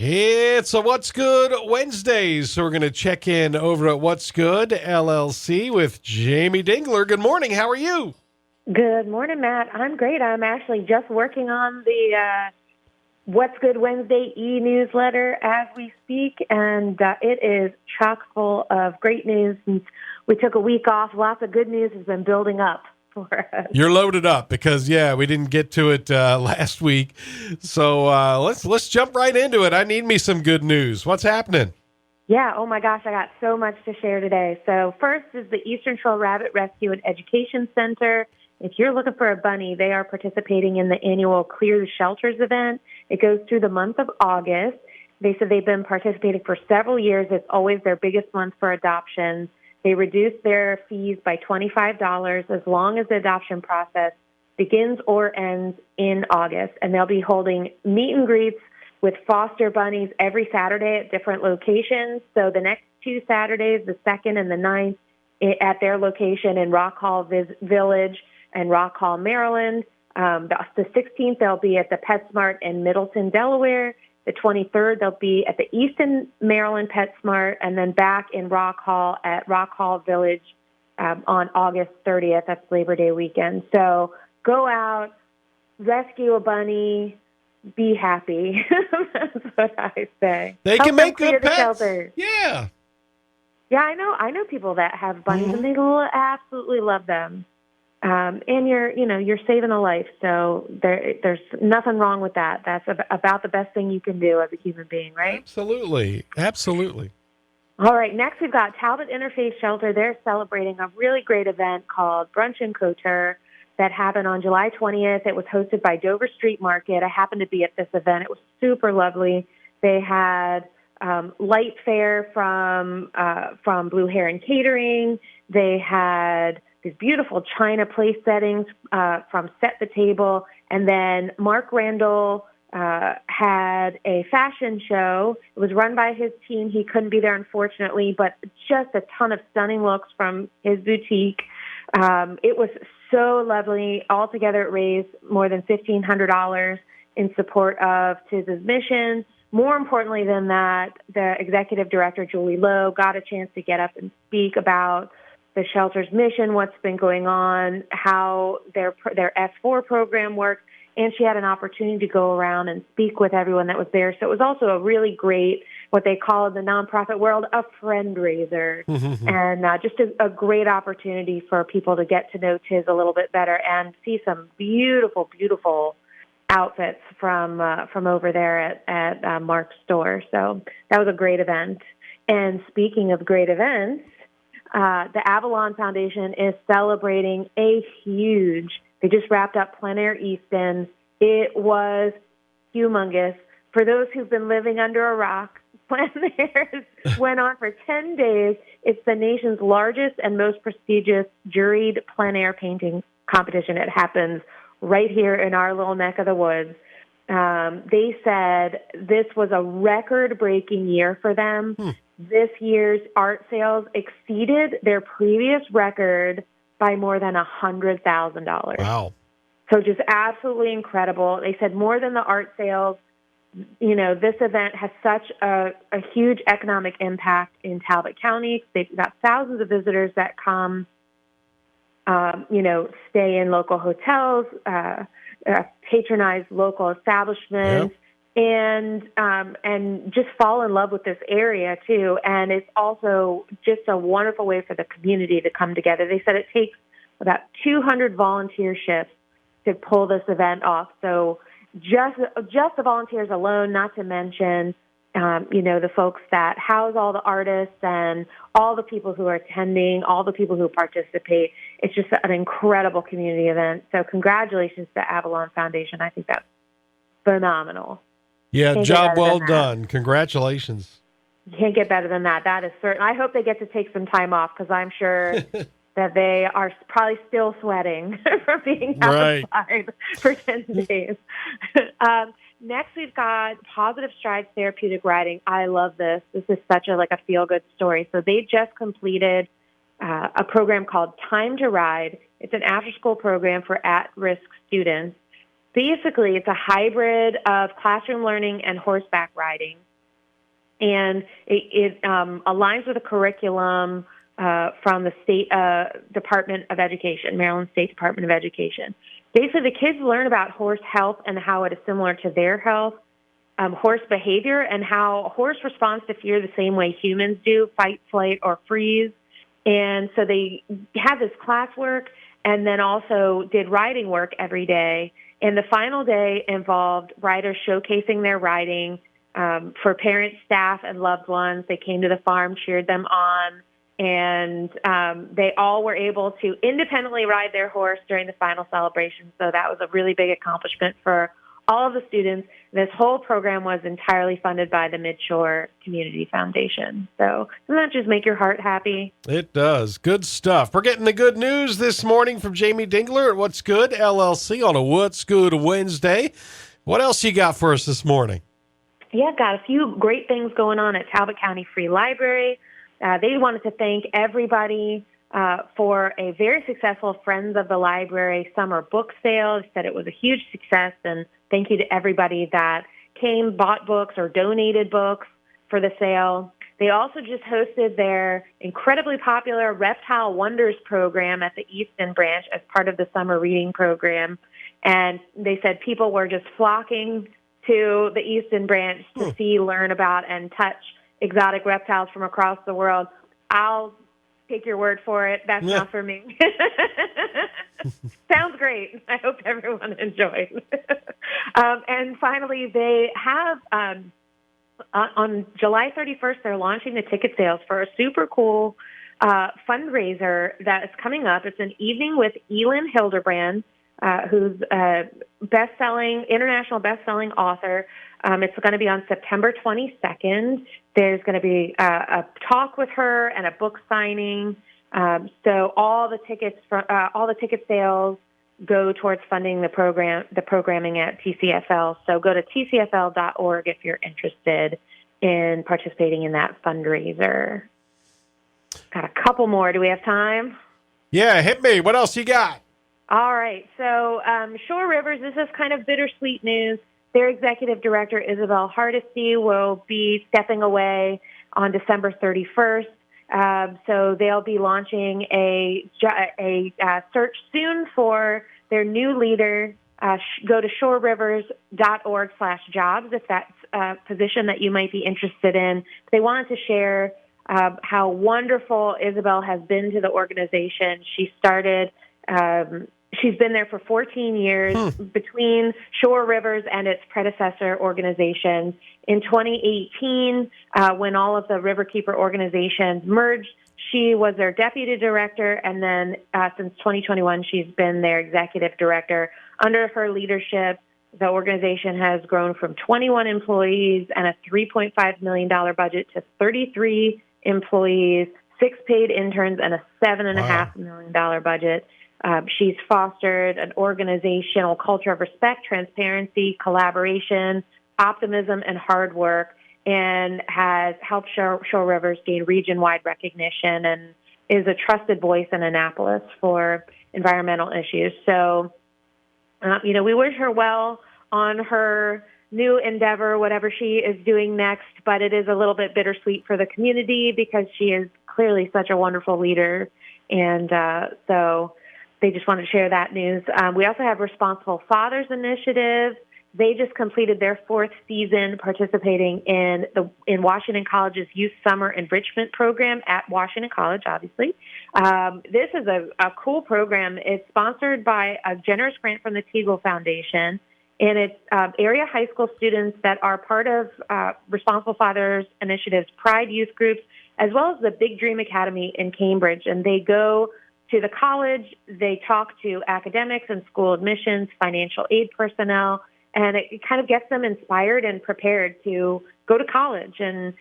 It's a What's Good Wednesdays, so we're going to check in over at What's Good LLC with Jamie Dingler. Good morning. How are you? Good morning, Matt. I'm great. I'm actually just working on the What's Good Wednesday e-newsletter as we speak, and it is chock full of great news. Since we took a week off, lots of good news has been building up for us. You're loaded up because, we didn't get to it last week. So let's jump right into it. I need me some good news. What's happening? Yeah, oh my gosh, I got so much to share today. So first is the Eastern Shore Rabbit Rescue and Education Center. If you're looking for a bunny, they are participating in the annual Clear the Shelters event. It goes through the month of August. They said they've been participating for several years. It's always their biggest month for adoptions. They reduced their fees by $25 as long as the adoption process begins or ends in August. And they'll be holding meet and greets with foster bunnies every Saturday at different locations. So the next two Saturdays, the 2nd and the 9th, at their location in Rock Hall Village and Rock Hall, Maryland. The 16th, they'll be at the PetSmart in Middleton, Delaware. The 23rd, they'll be at the Easton, Maryland PetSmart, and then back in Rock Hall at Rock Hall Village on August 30th. That's Labor Day weekend. So go out, rescue a bunny, be happy. That's what I say. They Help can them make clear good the pets. shelter. Yeah. Yeah, I know people that have bunnies, and they absolutely love them. And you're saving a life, so there's nothing wrong with that. That's about the best thing you can do as a human being, right? Absolutely. All right, next we've got Talbot Interfaith Shelter. They're celebrating a really great event called Brunch and Couture that happened on July 20th. It was hosted by Dover Street Market. I happened to be at this event. It was super lovely. They had light fare from Blue Heron Catering. They had these beautiful china place settings from Set the Table. And then Mark Randall had a fashion show. It was run by his team. He couldn't be there, unfortunately, but just a ton of stunning looks from his boutique. It was so lovely. Altogether, it raised more than $1,500 in support of TIS's mission. More importantly than that, the executive director, Julie Lowe, got a chance to get up and speak about the shelter's mission, what's been going on, how their S4 program works, and she had an opportunity to go around and speak with everyone that was there. So it was also a really great, what they call in the nonprofit world, a friend raiser, and just a great opportunity for people to get to know TIS a little bit better and see some beautiful, beautiful outfits from over there at Mark's store. So that was a great event. And speaking of great events, the Avalon Foundation is celebrating they just wrapped up Plein Air Easton. It was humongous. For those who've been living under a rock, Plein Air went on for 10 days. It's the nation's largest and most prestigious juried plein air painting competition. It happens right here in our little neck of the woods. They said this was a record-breaking year for them. This year's art sales exceeded their previous record by more than $100,000. Wow. So just absolutely incredible. They said more than the art sales, this event has such a huge economic impact in Talbot County. They've got thousands of visitors that come, stay in local hotels, patronize local establishments. Yep. And just fall in love with this area, too. And it's also just a wonderful way for the community to come together. They said it takes about 200 volunteer shifts to pull this event off. So just the volunteers alone, not to mention, the folks that house all the artists and all the people who are attending, all the people who participate. It's just an incredible community event. So congratulations to Avalon Foundation. I think that's phenomenal. Yeah, job well done. Congratulations. You can't get better than that. That is certain. I hope they get to take some time off because I'm sure that they are probably still sweating from being outside for 10 days. Next, we've got Positive Strides Therapeutic Riding. I love this. This is such a feel-good story. So they just completed a program called Time to Ride. It's an after-school program for at-risk students. Basically, it's a hybrid of classroom learning and horseback riding. and it aligns with a curriculum from the State Department of Education, Maryland State Department of Education. Basically, the kids learn about horse health and how it is similar to their health, horse behavior, and how a horse responds to fear the same way humans do, fight, flight, or freeze. And so they had this classwork and then also did riding work every day. And the final day involved riders showcasing their riding for parents, staff, and loved ones. They came to the farm, cheered them on, and they all were able to independently ride their horse during the final celebration. So that was a really big accomplishment for all of the students. This whole program was entirely funded by the Midshore Community Foundation. So doesn't that just make your heart happy? It does. Good stuff. We're getting the good news this morning from Jamie Dingler at What's Good LLC on a What's Good Wednesday. What else you got for us this morning? Yeah, I've got a few great things going on at Talbot County Free Library. They wanted to thank everybody for a very successful Friends of the Library summer book sale. They said it was a huge success, and thank you to everybody that came, bought books, or donated books for the sale. They also just hosted their incredibly popular Reptile Wonders program at the Easton branch as part of the summer reading program. And they said people were just flocking to the Easton branch to see, learn about, and touch exotic reptiles from across the world. I'll take your word for it. That's not for me. Sounds great. I hope everyone enjoyed. And finally, they have, on July 31st, they're launching the ticket sales for a super cool fundraiser that is coming up. It's an evening with Elin Hilderbrand, who's a international best-selling author. It's going to be on September 22nd. There's going to be a talk with her and a book signing. So all the ticket sales go towards funding the programming at TCFL. So go to tcfl.org if you're interested in participating in that fundraiser. Got a couple more. Do we have time? Yeah, hit me. What else you got? All right. So Shore Rivers, this is kind of bittersweet news. Their executive director, Isabel Hardesty, will be stepping away on December 31st. So they'll be launching a search soon for their new leader. Go to shorerivers.org/jobs if that's a position that you might be interested in. They wanted to share how wonderful Isabel has been to the organization. She started she's been there for 14 years between Shore Rivers and its predecessor organizations. In 2018, when all of the Riverkeeper organizations merged, she was their deputy director, and then since 2021, she's been their executive director. Under her leadership, the organization has grown from 21 employees and a $3.5 million budget to 33 employees, 6 paid interns, and a $7.5 million budget. She's fostered an organizational culture of respect, transparency, collaboration, optimism, and hard work, and has helped Shore Rivers gain region-wide recognition and is a trusted voice in Annapolis for environmental issues. So, we wish her well on her new endeavor, whatever she is doing next, but it is a little bit bittersweet for the community because she is clearly such a wonderful leader, and so they just wanted to share that news. We also have Responsible Fathers Initiative. They just completed their 4th season participating in Washington College's Youth Summer Enrichment Program at Washington College, obviously. This is a cool program. It's sponsored by a generous grant from the Teagle Foundation, and it's area high school students that are part of Responsible Fathers Initiative's Pride Youth Groups, as well as the Big Dream Academy in Cambridge. And they go to the college, they talk to academics and school admissions, financial aid personnel, and it kind of gets them inspired and prepared to go to college and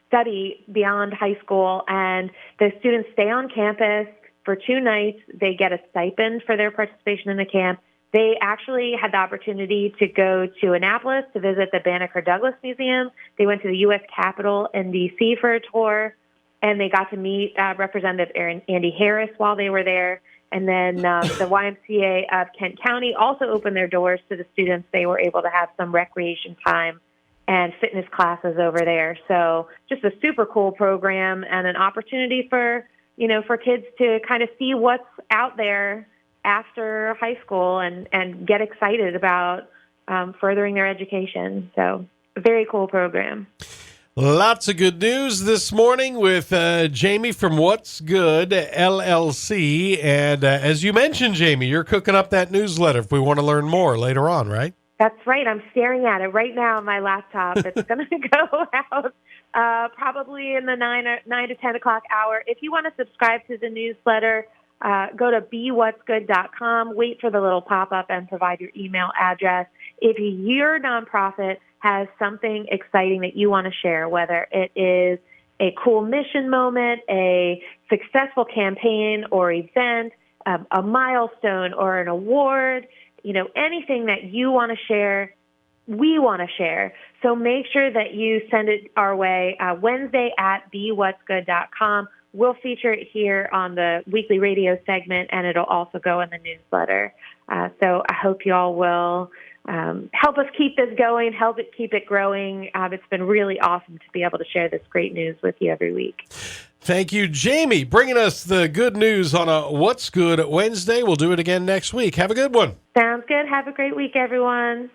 study beyond high school. And the students stay on campus for 2 nights. They get a stipend for their participation in the camp. They actually had the opportunity to go to Annapolis to visit the Banneker Douglas Museum. They went to the U.S. Capitol in D.C. for a tour, and they got to meet Representative Andy Harris while they were there. And then the YMCA of Kent County also opened their doors to the students. They were able to have some recreation time and fitness classes over there. So just a super cool program and an opportunity for kids to kind of see what's out there after high school and get excited about furthering their education. So a very cool program. Lots of good news this morning with Jamie from What's Good LLC. And as you mentioned, Jamie, you're cooking up that newsletter if we want to learn more later on, right? That's right. I'm staring at it right now on my laptop. It's going to go out probably in the 9 to 10 o'clock hour. If you want to subscribe to the newsletter, go to bewhatsgood.com, wait for the little pop-up, and provide your email address. If your nonprofit has something exciting that you want to share, whether it is a cool mission moment, a successful campaign or event, a milestone or an award, anything that you want to share, we want to share. So make sure that you send it our way Wednesday at bewhatsgood.com. We'll feature it here on the weekly radio segment, and it'll also go in the newsletter. So I hope you all will help us keep this going, help it keep it growing. It's been really awesome to be able to share this great news with you every week. Thank you, Jamie, bringing us the good news on a What's Good Wednesday. We'll do it again next week. Have a good one. Sounds good. Have a great week, everyone.